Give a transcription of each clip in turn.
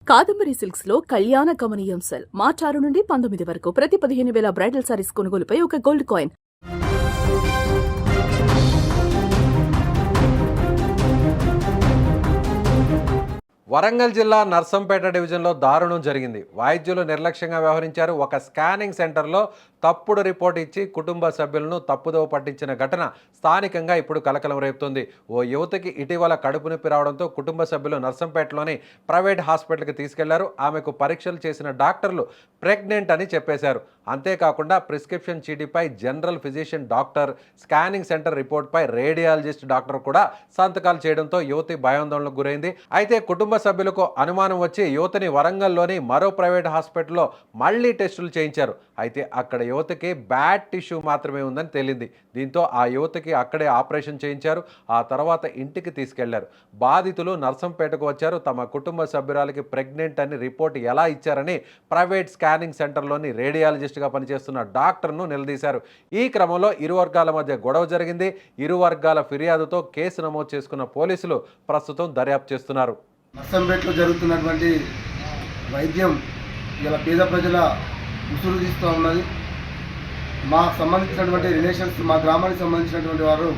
Kadambari silks లో కళ్యాణ కమనీయం సెల్ మార్చి 6 నుండి 19 వరకు ప్రతి 15,000 బ్రైడల్ సారీస్ కొనుగోలుపై ఒక గోల్డ్ కాయిన్. వరంగల్ జిల్లా నర్సంపేట డివిజన్లో దారుణం జరిగింది. వైద్యులు నిర్లక్ష్యంగా వ్యవహరించారు. ఒక స్కానింగ్ సెంటర్లో తప్పుడు రిపోర్ట్ ఇచ్చి కుటుంబ సభ్యులను తప్పుదోవ పట్టించిన ఘటన స్థానికంగా ఇప్పుడు కలకలం రేపుతుంది. ఓ యువతికి ఇటీవల కడుపు నొప్పి రావడంతో కుటుంబ సభ్యులు నర్సంపేటలోని ప్రైవేట్ హాస్పిటల్కి తీసుకెళ్లారు. ఆమెకు పరీక్షలు చేసిన డాక్టర్లు ప్రెగ్నెంట్ అని చెప్పేశారు. అంతేకాకుండా ప్రిస్క్రిప్షన్ చీటీపై general physician doctor, scanning centre రిపోర్ట్పై రేడియాలజిస్ట్ డాక్టర్ కూడా సంతకాలు చేయడంతో యువతి భయాందోళనకు గురైంది. అయితే కుటుంబ సభ్యులకు అనుమానం వచ్చి యువతిని వరంగల్లోని మరో ప్రైవేట్ హాస్పిటల్లో మళ్లీ టెస్టులు చేయించారు. అయితే అక్కడ యువతికి బ్యాడ్ టిష్యూ మాత్రమే ఉందని తేలింది. దీంతో ఆ యువతికి అక్కడే ఆపరేషన్ చేయించారు. ఆ తర్వాత ఇంటికి తీసుకెళ్లారు. బాధితులు నర్సంపేటకు వచ్చారు. తమ కుటుంబ సభ్యురాలికి ప్రెగ్నెంట్ అని రిపోర్ట్ ఎలా ఇచ్చారని ప్రైవేట్ స్కానింగ్ సెంటర్లోని రేడియాలజిస్ట్గా పనిచేస్తున్న డాక్టర్ను నిలదీశారు. ఈ క్రమంలో ఇరు వర్గాల మధ్య గొడవ జరిగింది. ఇరు వర్గాల ఫిర్యాదుతో కేసు నమోదు చేసుకున్న పోలీసులు ప్రస్తుతం దర్యాప్తు చేస్తున్నారు. నర్సంపేటలో జరుగుతున్నటువంటి వైద్యం ఇలా పేద ప్రజల ఉసురు తీస్తూ ఉన్నది. మాకు సంబంధించినటువంటి రిలేషన్స్, మా గ్రామానికి సంబంధించినటువంటి వారు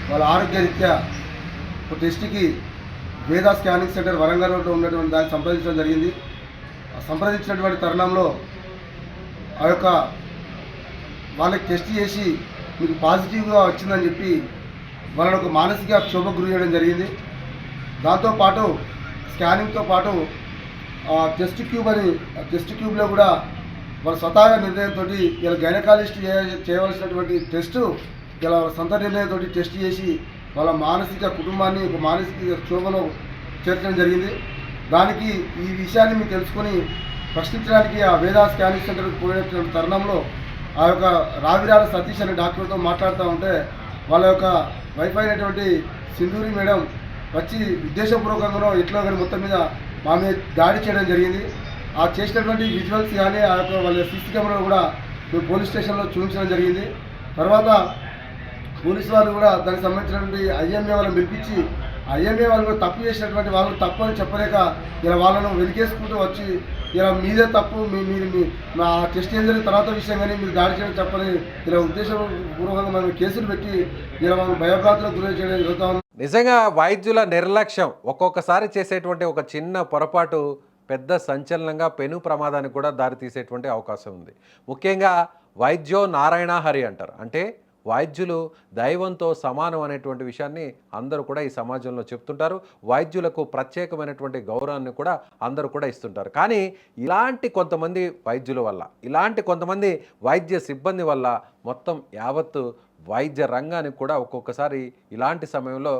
వాళ్ళ ఆరోగ్యరీత్యా ఒక టెస్ట్కి వేదా స్కానింగ్ సెంటర్ వరంగల్ రోడ్లో ఉన్నటువంటి దాన్ని సంప్రదించడం జరిగింది. సంప్రదించినటువంటి తరుణంలో ఆ యొక్క వాళ్ళకి టెస్ట్ చేసి మీకు పాజిటివ్గా వచ్చిందని చెప్పి వాళ్ళని ఒక మానసిక క్షోభకు గురి చేయడం జరిగింది. దాంతోపాటు స్కానింగ్తో పాటు టెస్ట్ ట్యూబ్లో కూడా వాళ్ళ స్వతహాగా నిర్ణయంతో ఇలా గైనకాలజిస్ట్ చేయవలసినటువంటి టెస్టు ఇలా సొంత నిర్ణయంతో టెస్ట్ చేసి వాళ్ళ మానసిక కుటుంబాన్ని ఒక మానసిక క్షోభలో చేర్చడం జరిగింది. దానికి ఈ విషయాన్ని మీరు తెలుసుకొని ప్రశ్నించడానికి ఆ వేదా స్కానింగ్ సెంటర్కి పోయినటువంటి తరుణంలో ఆ యొక్క రావిరాల సతీష్ అనే డాక్టర్తో మాట్లాడుతూ ఉంటే వాళ్ళ యొక్క వైఫ్ అయినటువంటి సింధూరి మేడం వచ్చి ఉద్దేశపూర్వకంగానో ఎట్లో కానీ మొత్తం మీద మా మీద దాడి చేయడం జరిగింది. ఆ చేసినటువంటి విజువల్స్ కానీ ఆ యొక్క వాళ్ళ సీసీ కెమెరాలు కూడా మేము పోలీస్ స్టేషన్లో చూపించడం జరిగింది. తర్వాత పోలీసు వాళ్ళు కూడా దానికి సంబంధించినటువంటి ఐఎంఏ వాళ్ళని పిలిపించి ఐఎంఏ వాళ్ళు కూడా తప్పు చేసినటువంటి వాళ్ళు తప్పు అని చెప్పలేక ఇలా వాళ్ళను వెలికేసుకుంటూ వచ్చి ఇలా మీదే తప్పు, మీరు మా టెస్ట్ ఏం జరిగిన తర్వాత విషయం కానీ మీరు దాడి చేయడం చెప్పని ఇలా ఉద్దేశపూర్వకంగా మనం కేసులు పెట్టి ఇలా మనం భయభ్రాంతులకు గురి చేయడం జరుగుతూ ఉంది. నిజంగా వైద్యుల నిర్లక్ష్యం ఒక్కొక్కసారి చేసేటువంటి ఒక చిన్న పొరపాటు పెద్ద సంచలనంగా పెను ప్రమాదానికి కూడా దారితీసేటువంటి అవకాశం ఉంది. ముఖ్యంగా వైద్యో నారాయణ హరి అంటారు. అంటే వైద్యులు దైవంతో సమానం అనేటువంటి విషయాన్ని అందరూ కూడా ఈ సమాజంలో చెప్తుంటారు. వైద్యులకు ప్రత్యేకమైనటువంటి గౌరవాన్ని కూడా అందరూ కూడా ఇస్తుంటారు. కానీ ఇలాంటి కొంతమంది వైద్యుల వల్ల, ఇలాంటి కొంతమంది వైద్య సిబ్బంది వల్ల మొత్తం యావత్తు వైద్య రంగానికి కూడా ఒక్కొక్కసారి ఇలాంటి సమయంలో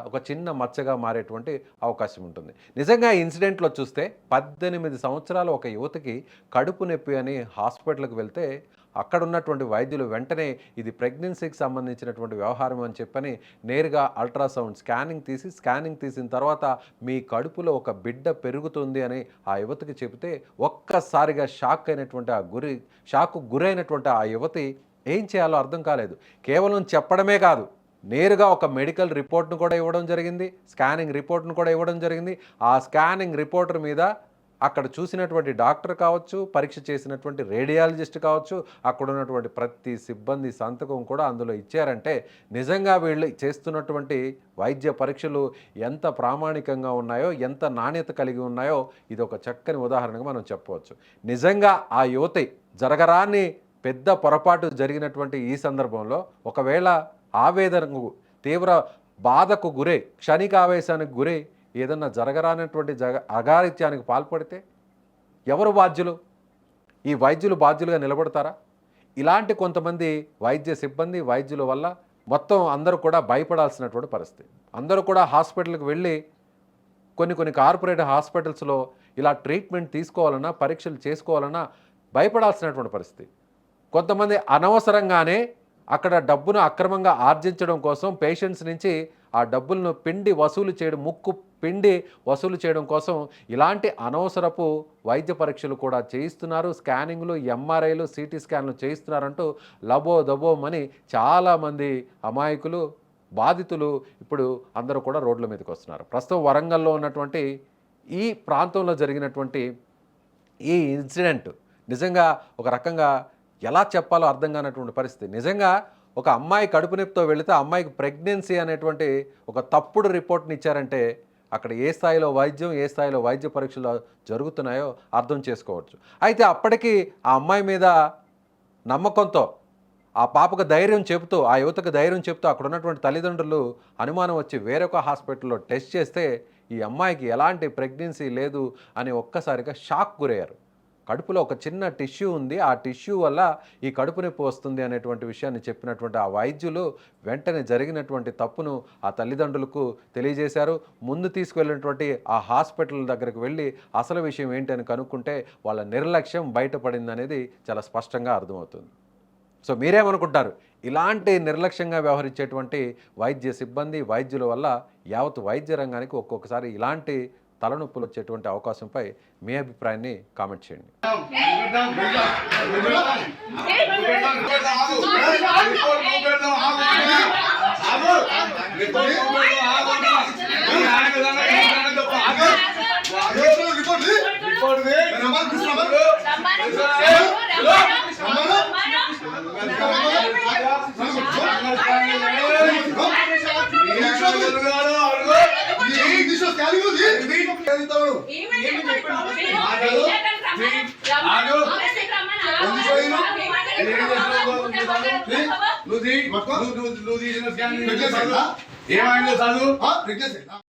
ఒక చిన్న మచ్చగా మారేటువంటి అవకాశం ఉంటుంది. నిజంగా ఈ ఇన్సిడెంట్లో చూస్తే 18 సంవత్సరాలు ఒక యువతికి కడుపు నొప్పి అని హాస్పిటల్కి వెళ్తే అక్కడ ఉన్నటువంటి వైద్యులు వెంటనే ఇది ప్రెగ్నెన్సీకి సంబంధించినటువంటి వ్యవహారం అని చెప్పని నేరుగా అల్ట్రాసౌండ్ స్కానింగ్ తీసిన తర్వాత మీ కడుపులో ఒక బిడ్డ పెరుగుతుంది అని ఆ యువతికి చెబితే ఒక్కసారిగా షాక్కు గురైనటువంటి ఆ యువతి ఏం చేయాలో అర్థం కాలేదు. కేవలం చెప్పడమే కాదు, నేరుగా ఒక మెడికల్ రిపోర్ట్ను కూడా ఇవ్వడం జరిగింది, స్కానింగ్ రిపోర్ట్ను కూడా ఇవ్వడం జరిగింది. ఆ స్కానింగ్ రిపోర్టర్ మీద అక్కడ చూసినటువంటి డాక్టర్ కావచ్చు, పరీక్ష చేసినటువంటి రేడియాలజిస్ట్ కావచ్చు, అక్కడ ఉన్నటువంటి ప్రతి సిబ్బంది సంతకం కూడా అందులో ఇచ్చారంటే నిజంగా వీళ్ళు చేస్తున్నటువంటి వైద్య పరీక్షలు ఎంత ప్రామాణికంగా ఉన్నాయో, ఎంత నాణ్యత కలిగి ఉన్నాయో ఇది ఒక చక్కని ఉదాహరణగా మనం చెప్పవచ్చు. నిజంగా ఆ యువతి జరగరాని పెద్ద పొరపాటు జరిగినటువంటి ఈ సందర్భంలో ఒకవేళ ఆవేదనకు, తీవ్ర బాధకు గురై, క్షణిక ఆవేశానికి గురై ఏదన్నా జరగరానటువంటి అఘాయిత్యానికి పాల్పడితే ఎవరు బాధ్యులు? ఈ వైద్యులు బాధ్యులుగా నిలబడతారా? ఇలాంటి కొంతమంది వైద్య సిబ్బంది, వైద్యుల వల్ల మొత్తం అందరూ కూడా భయపడాల్సినటువంటి పరిస్థితి. అందరూ కూడా హాస్పిటల్కి వెళ్ళి కొన్ని కార్పొరేట్ హాస్పిటల్స్లో ఇలా ట్రీట్మెంట్ తీసుకోవాలన్నా, పరీక్షలు చేసుకోవాలన్నా భయపడాల్సినటువంటి పరిస్థితి. కొంతమంది అనవసరంగానే అక్కడ డబ్బును అక్రమంగా ఆర్జించడం కోసం పేషెంట్స్ నుంచి ఆ డబ్బులను ముక్కు పిండి వసూలు చేయడం కోసం ఇలాంటి అనవసరపు వైద్య పరీక్షలు కూడా చేయిస్తున్నారు. స్కానింగ్లు, ఎంఆర్ఐలు, సిటీ స్కాన్లు చేయిస్తున్నారంటూ లబోదబోమని చాలామంది అమాయకులు, బాధితులు ఇప్పుడు అందరూ కూడా రోడ్ల మీదకి వస్తున్నారు. ప్రస్తుతం వరంగల్లో ఉన్నటువంటి ఈ ప్రాంతంలో జరిగినటువంటి ఈ ఇన్సిడెంట్ నిజంగా ఒక రకంగా ఎలా చెప్పాలో అర్థం కానటువంటి పరిస్థితి. నిజంగా ఒక అమ్మాయి కడుపు నొప్పితో వెళితే అమ్మాయికి ప్రెగ్నెన్సీ అనేటువంటి ఒక తప్పుడు రిపోర్ట్ని ఇచ్చారంటే అక్కడ ఏ స్థాయిలో వైద్యం, ఏ స్థాయిలో వైద్య పరీక్షలు జరుగుతున్నాయో అర్థం చేసుకోవచ్చు. అయితే అప్పటికి ఆ అమ్మాయి మీద నమ్మకంతో ఆ పాపకు ధైర్యం చెబుతూ, ఆ యువతకు ధైర్యం చెబుతూ అక్కడ ఉన్నటువంటి తల్లిదండ్రులు అనుమానం వచ్చి వేరొక హాస్పిటల్లో టెస్ట్ చేస్తే ఈ అమ్మాయికి ఎలాంటి ప్రెగ్నెన్సీ లేదు అని ఒక్కసారిగా షాక్ గురయ్యారు. కడుపులో ఒక చిన్న టిష్యూ ఉంది, ఆ టిష్యూ వల్ల ఈ కడుపు నొప్పి వస్తుంది అనేటువంటి విషయాన్ని చెప్పినటువంటి ఆ వైద్యులు వెంటనే జరిగినటువంటి తప్పును ఆ తల్లిదండ్రులకు తెలియజేశారు. ముందు తీసుకువెళ్ళినటువంటి ఆ హాస్పిటల్ దగ్గరకు వెళ్ళి అసలు విషయం ఏంటి అని కనుక్కుంటే వాళ్ళ నిర్లక్ష్యం బయటపడింది అనేది చాలా స్పష్టంగా అర్థమవుతుంది. సో మీరేమనుకుంటారు? ఇలాంటి నిర్లక్ష్యంగా వ్యవహరించేటువంటి వైద్య సిబ్బంది, వైద్యుల వల్ల యావత్ వైద్య రంగానికి ఒక్కొక్కసారి ఇలాంటి తలనొప్పులు వచ్చేటువంటి అవకాశంపై మీ అభిప్రాయాన్ని కామెంట్ చేయండి. నువ్వు తీసిన స్కాన్ ఏమైందో చదువు.